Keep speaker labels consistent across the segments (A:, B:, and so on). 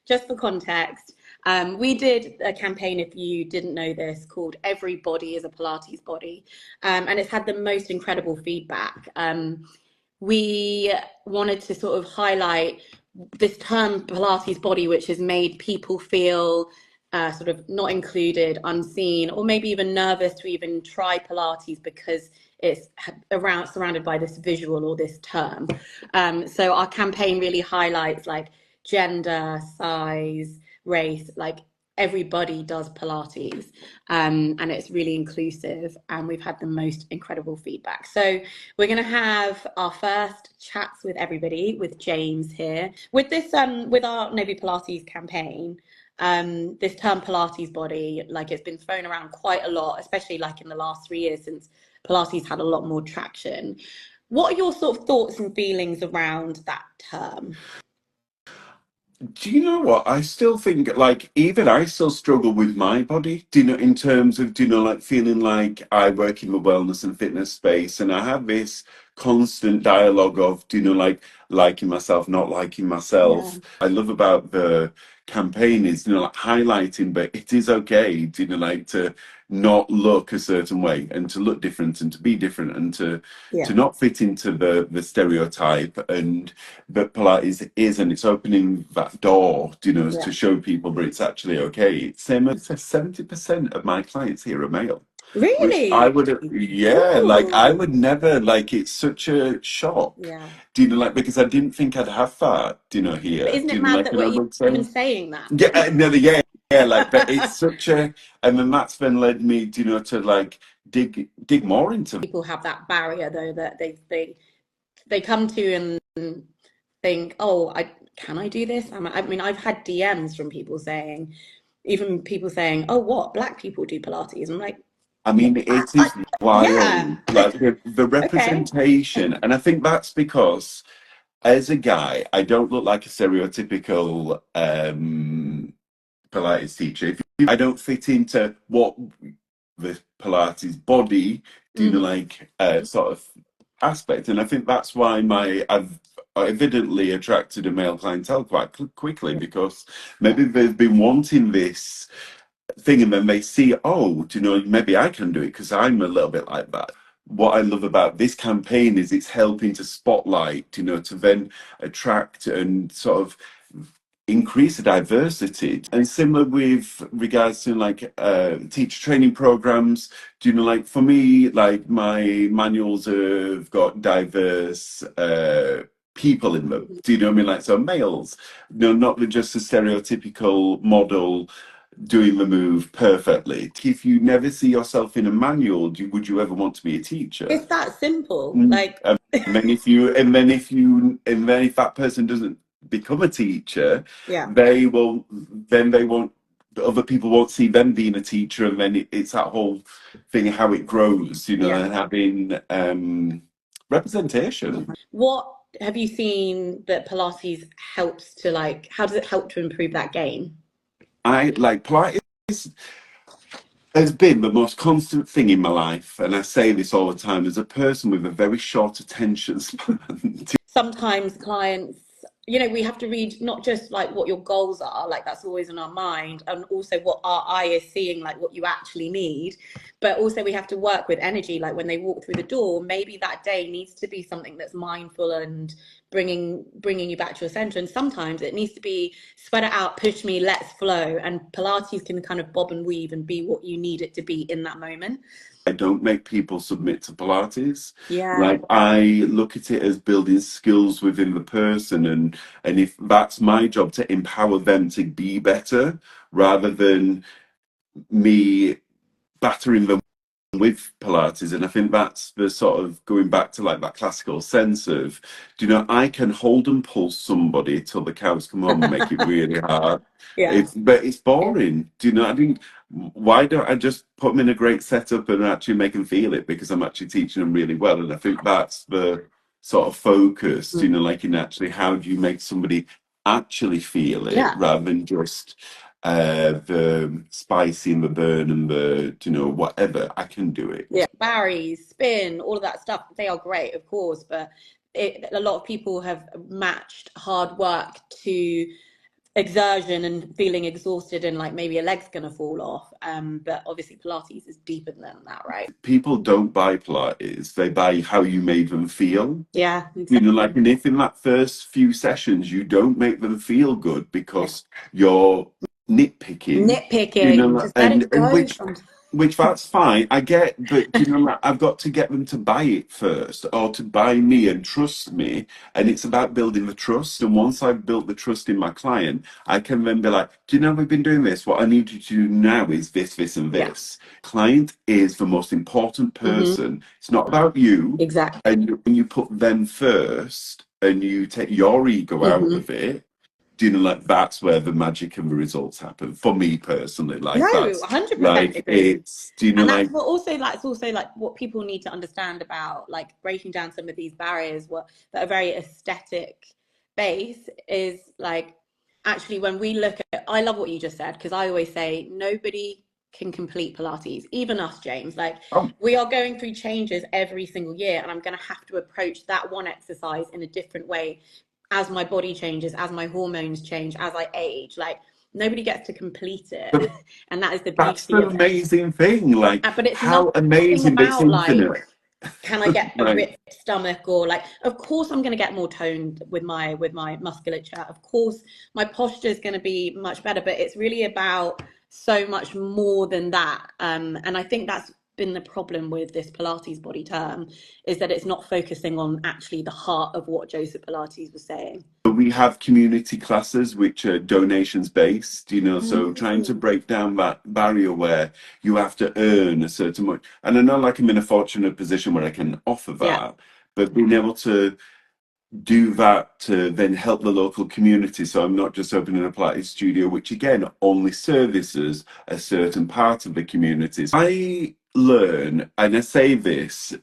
A: just for context, we did a campaign, if you didn't know this, called Every Body is a Pilates Body. And it's had the most incredible feedback. We wanted to sort of highlight this term Pilates body, which has made people feel sort of not included, unseen, or maybe even nervous to even try Pilates because it's surrounded by this visual or this term. So our campaign really highlights like gender, size, race, like everybody does Pilates, and it's really inclusive, and we've had the most incredible feedback. So we're going to have our first chats with everybody with James here. With this, with our Nobu Pilates campaign, this term Pilates body, like it's been thrown around quite a lot, especially like in the last 3 years since Pilates had a lot more traction. What are your sort of thoughts and feelings around that term?
B: Do you know what? I still think, like, even I still struggle with my body, do you know, in terms of, do you know, like feeling like I work in the wellness and fitness space and I have this constant dialogue of, do you know, like liking myself, not liking
A: Yeah.
B: myself. I love about the campaign is, you know, like highlighting, but it is okay, do you know, like to not look a certain way and to look different and to be different and to
A: Yeah.
B: not fit into the stereotype, and that Pilates is, and it's opening that door, you know,
A: Yeah.
B: to show people that it's actually okay. Same as 70% of my clients here are male, which I
A: Really?
B: would, yeah, like I
A: Ooh.
B: would never, like it's such a shock,
A: Yeah.
B: do you know, like because I didn't think I'd have that, do you know,
A: But
B: here,
A: isn't
B: do
A: it
B: you know,
A: mad
B: like,
A: that
B: and
A: we're
B: I would
A: even
B: say,
A: saying that?
B: yeah, no, yeah, like, but it's such a, and then that's then led me, do you know, to like dig more into.
A: People have that barrier though that they come to and think, oh, can I do this? I mean, I've had DMs from people saying, even people saying, oh, what, black people do Pilates? I'm like,
B: I
A: yeah,
B: mean, it is
A: yeah.
B: wild, like the
A: Okay.
B: representation, and I think that's because as a guy, I don't look like a stereotypical Pilates teacher. I don't fit into what the Pilates body, do you know,
A: Mm.
B: like sort of aspect, and I think that's why I've evidently attracted a male clientele quite quickly because maybe they've been wanting this thing and then they see, oh, do you know, maybe I can do it because I'm a little bit like that. What I love about this campaign is it's helping to spotlight, you know, to then attract and sort of increase the diversity. And similar with regards to like teacher training programs, do you know, like for me, like my manuals have got diverse people in them. Do you know what I mean? Like, so males, you know, not just a stereotypical model doing the move perfectly. If you never see yourself in a manual, would you ever want to be a teacher?
A: It's that simple.
B: Mm.
A: Like,
B: And then if that person doesn't become a teacher,
A: yeah,
B: they won't, other people won't see them being a teacher, and then it's that whole thing how it grows, you know,
A: yeah.
B: and having representation.
A: What have you seen that Pilates helps to like, how does it help to improve that game?
B: I like Pilates has been the most constant thing in my life, and I say this all the time as a person with a very short attention span.
A: Sometimes clients, we have to read not just like what your goals are, like that's always in our mind, and also what our eye is seeing, like what you actually need. But also we have to work with energy, like when they walk through the door, maybe that day needs to be something that's mindful and bringing you back to your center. And sometimes it needs to be sweat it out, push me, let's flow. And Pilates can kind of bob and weave and be what you need it to be in that moment.
B: I don't make people submit to Pilates.
A: Yeah.
B: Like I look at it as building skills within the person, and if that's my job to empower them to be better rather than me battering them with Pilates. And I think that's the sort of going back to like that classical sense of, do you know, I can hold and pull somebody till the cows come home and make it really hard.
A: Yeah.
B: But it's boring. Do you know? I think why don't I just put them in a great setup and actually make them feel it because I'm actually teaching them really well. And I think that's the sort of focus, you know, like in actually how do you make somebody actually feel it
A: Yeah.
B: rather than just the spicy and the burn and the, you know, whatever. I can do it.
A: Yeah, Barry's, spin, all of that stuff, they are great, of course, but a lot of people have matched hard work to exertion and feeling exhausted and like maybe a leg's gonna fall off. But obviously Pilates is deeper than that, right?
B: People don't buy Pilates, they buy how you made them feel.
A: Yeah,
B: You know, like,
A: exactly.
B: and if in that first few sessions you don't make them feel good
A: Yeah.
B: because you're nitpicking, you
A: Nitpicking,
B: know,
A: just let it
B: and
A: go sometimes.
B: which that's fine, I get, but you know, like, I've got to get them to buy it first, or to buy me and trust me, and it's about building the trust. And once I've built the trust in my client, I can then be like, do you know we've been doing this? What I need you to do now is this, this, and
A: Yeah.
B: this. Client is the most important
A: Hmm.
B: person. It's not about you.
A: Exactly.
B: And when you put them first and you take your ego out
A: Hmm.
B: of it, do you know, like, that's where the magic and the results happen for me personally.
A: No,
B: Like, that's
A: 100%
B: like,
A: agree.
B: it's, do you know,
A: And that's
B: like,
A: what also like it's also like what people need to understand about like breaking down some of these barriers what that are very aesthetic base is like actually when we look at I love what you just said because I always say nobody can complete Pilates, even us, James. Like
B: oh,
A: we are going through changes every single year, and I'm gonna have to approach that one exercise in a different way as my body changes, as my hormones change, as I age. Like nobody gets to complete it.
B: but
A: And that is the
B: that's
A: beauty
B: the
A: of it.
B: amazing thing. Like,
A: But it's
B: how
A: nothing
B: amazing, but it's
A: about like,
B: infinite.
A: can I get a
B: Right.
A: ripped stomach or like, of course I'm going to get more toned with my musculature. Of course my posture is going to be much better, but it's really about so much more than that. And I think that's been the problem with this Pilates body term is that it's not focusing on actually the heart of what Joseph Pilates was saying.
B: We have community classes which are donations based, you know, so trying to
A: Mm.
B: break down that barrier where you have to earn a certain much. And I know, like, I'm in a fortunate position where I can offer
A: Yeah.
B: that, but being able to do that to then help the local community. So I'm not just opening a Pilates studio, which again only services a certain part of the communities. I learn, and I say this,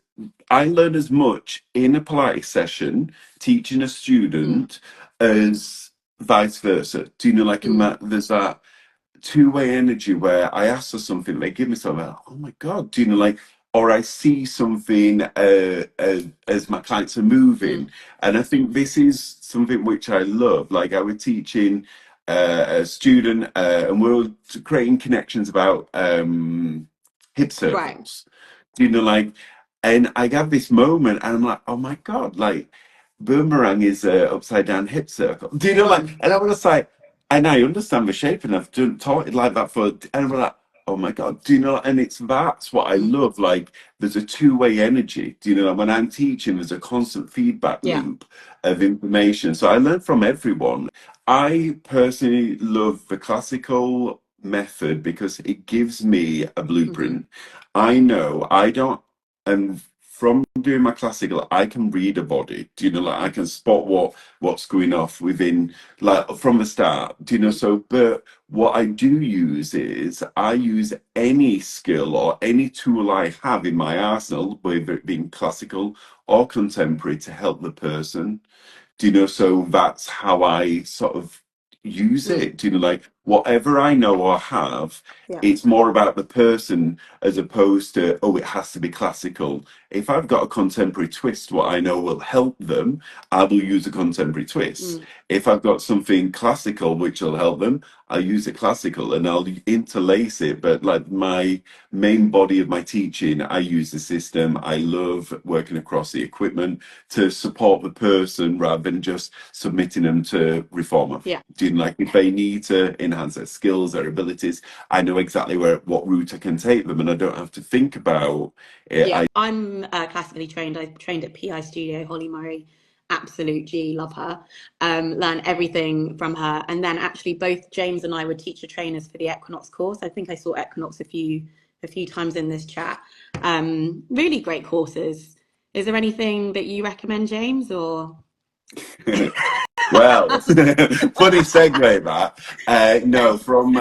B: I learn as much in a Pilates session teaching a
A: Mm.
B: student as vice versa. Do you know, like, in
A: Mm.
B: that there's that two-way energy where I ask for something, they give me something, like, oh my God, do you know, like, or I see something as my clients are
A: Mm.
B: moving. And I think this is something which I love. Like, I was teaching a student and we were creating connections about hip
A: Right.
B: circles. Do you know, like, and I got this moment and I'm like, oh my God, like, boomerang is a upside down hip circle. Do you know, like,
A: Mm.
B: and I was like, and I understand the shape, and I've done taught it like that for, and I'm like, oh my God, do you know? And it's that's what I
A: Mm.
B: love. Like, there's a two-way energy. Do you know? When I'm teaching, there's a constant feedback
A: Yeah.
B: loop of information. So I learn from everyone. I personally love the classical method because it gives me a
A: Hmm.
B: blueprint. I know I don't, and from doing my classical, I can read a body. Do you know? Like, I can spot what's going off within, like, from the start. Do you know? So, but what I do use is I use any skill or any tool I have in my arsenal, whether it being classical or contemporary, to help the person. Do you know? So that's how I sort of use
A: Mm.
B: it. Do you know? Like, whatever I know or have,
A: Yeah.
B: it's more about the person as opposed to, oh, it has to be classical. If I've got a contemporary twist, what I know will help them, I will use a contemporary twist.
A: Mm.
B: If I've got something classical which will help them, I'll use it classical and I'll interlace it. But like, my main body of my teaching, I use the system. I love working across the equipment to support the person rather than just submitting them to reformer.
A: Yeah.
B: Do you know, like, if they need to enhance their skills, their abilities, I know exactly what route I can take them, and I don't have to think about it.
A: Yeah. I'm classically trained. I trained at PI Studio, Holly Murray. Absolute G, love her. Learn everything from her. And then actually both James and I were teacher trainers for the Equinox course. I think I saw Equinox a few times in this chat. Really great courses. Is there anything that you recommend, James, or
B: Well, funny segue that. No, from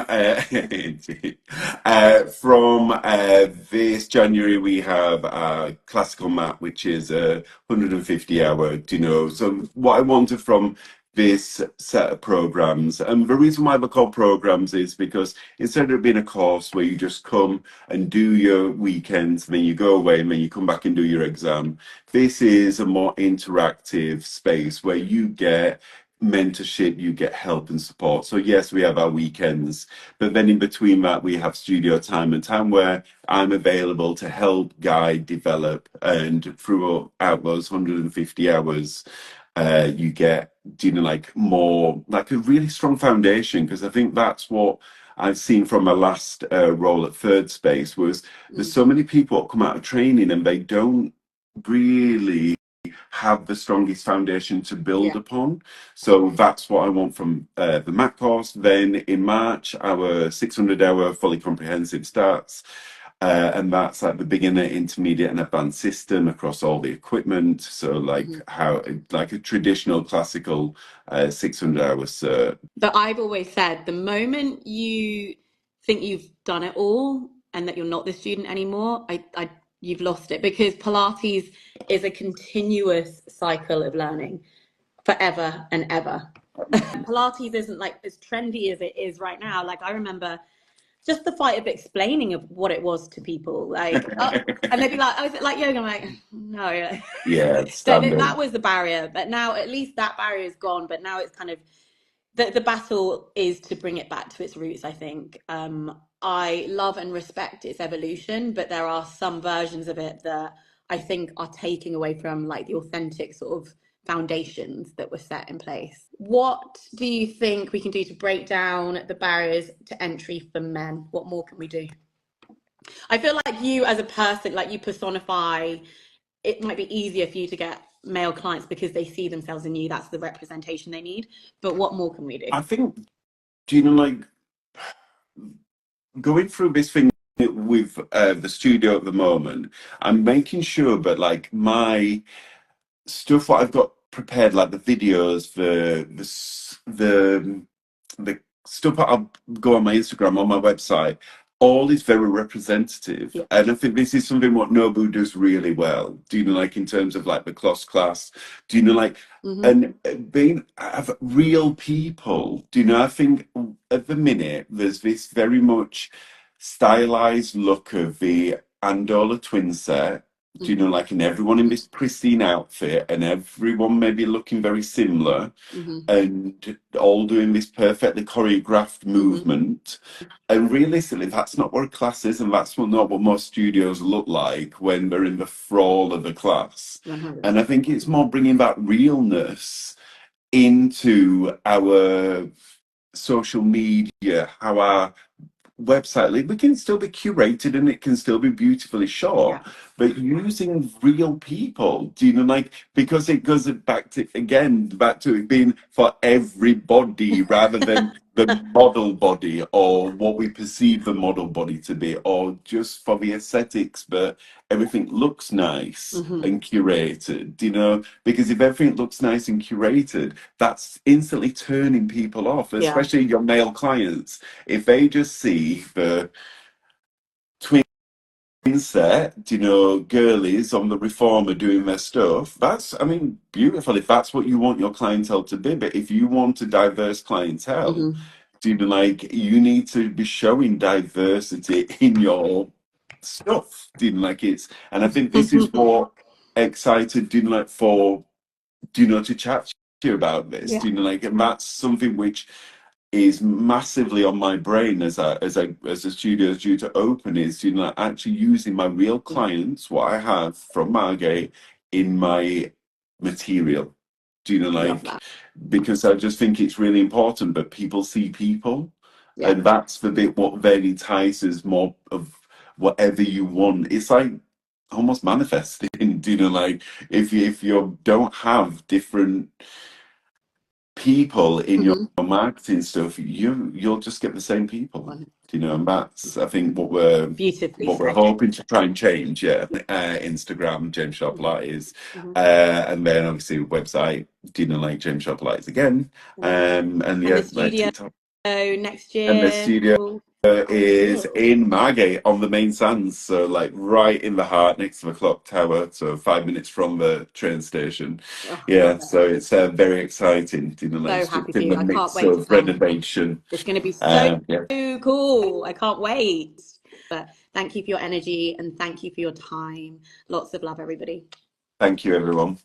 B: this January we have a classical mat, which is a 150-hour. Do you know? So what I wanted from this set of programs, and the reason why they're called programs is because instead of being a course where you just come and do your weekends, and then you go away, and then you come back and do your exam, this is a more interactive space where you get mentorship, you get help and support. So yes, we have our weekends, but then in between that, we have studio time and time where I'm available to help guide, develop, and throughout those 150 hours, you get, like more, like a really strong foundation. Because I think that's what I've seen from my last role at Third Space was there's so many people that come out of training and they don't really have the strongest foundation to build
A: Yeah.
B: upon. So that's what I want from the MAC course. Then in March, our 600-hour fully comprehensive starts. And that's like the beginner, intermediate, and advanced system across all the equipment. So like how like a traditional classical 600-hour cert.
A: But I've always said the moment you think you've done it all and that you're not the student anymore, you've lost it, because Pilates is a continuous cycle of learning forever and ever. Pilates isn't like as trendy as it is right now. Like I remember just the fight of explaining of what it was to people, like, oh, and they'd be like, "Oh, is it like yoga?" I'm like, "No."
B: Yeah,
A: So
B: standard.
A: that was the barrier, but now at least that barrier is gone. But now it's kind of the battle is to bring it back to its roots, I think. I love and respect its evolution, but there are some versions of it that I think are taking away from like the authentic sort of foundations that were set in place. What do you think we can do to break down the barriers to entry for men? What more can we do? I feel like you as a person, like you personify, it might be easier for you to get male clients because they see themselves in you. That's the representation they need. But what more can we do?
B: I think, like going through this thing with the studio at the moment, I'm making sure that like my stuff what I've got prepared, like the videos, the stuff that I'll go on my Instagram, on my website, all is very representative.
A: Yeah.
B: And I think this is something what Nobu does really well. Do you know, like in terms of like the class? Do you know, like,
A: Mm-hmm.
B: and being have real people, do you know, I think at the minute there's this very much stylized look of the Andola twin set, do you know, like in everyone in this pristine outfit and everyone maybe looking very similar
A: Mm-hmm.
B: and all doing this perfectly choreographed
A: Mm-hmm.
B: movement. And realistically, that's not what a class is, and that's not what most studios look like when they're in the thrall of the class. And I
A: 100%.
B: think it's more bringing that realness into our social media, how our website, like, we can still be curated and it can still be beautifully shot,
A: Yeah.
B: but using real people, do you know, like, because it goes back to it being for everybody rather than the model body or what we perceive the model body to be, or just for the aesthetics, but everything looks nice
A: Mm-hmm.
B: and curated, you know, because if everything looks nice and curated, that's instantly turning people off,
A: Yeah.
B: especially your male clients. If they just see the twin set, girlies on the reformer doing their stuff, that's, I mean, beautiful if that's what you want your clientele to be. But if you want a diverse clientele,
A: Mm-hmm.
B: like, you need to be showing diversity in your stuff, like it's, and I think this is what excited, like, for, to chat to you about this,
A: Yeah.
B: like, and that's something which is massively on my brain as the studio is due to open, is actually using my real
A: Yeah.
B: clients, what I have from Margate, in my material.
A: Love
B: Like,
A: that.
B: because I just think it's really important that people see people,
A: Yeah.
B: and that's the bit what then entices more of whatever you want. It's like almost manifesting. Like, if you don't have different people in your
A: Mm-hmm.
B: marketing stuff, you'll just get the same people.
A: 100%.
B: And that's, I think, what we're
A: Beautifully said.
B: hoping to try and change. Yeah, Instagram, James Sharp Pilates,
A: Mm-hmm.
B: and then obviously website, like James Sharp Pilates again, and
A: And the
B: yeah, like
A: studio
B: TikTok,
A: next
B: and the
A: year.
B: studio is
A: Cool.
B: in Margate on the main sands, so like right in the heart next to the clock tower, so 5 minutes from the train station.
A: Oh, love
B: Yeah,
A: it.
B: so it's very exciting, like
A: So
B: it's
A: happy
B: just
A: for
B: in the
A: you. I can't
B: mix
A: wait to
B: of
A: come.
B: renovation.
A: It's going to be so
B: Yeah,
A: cool. I can't wait. But thank you for your energy and thank you for your time. Lots of love, everybody.
B: thank you, everyone.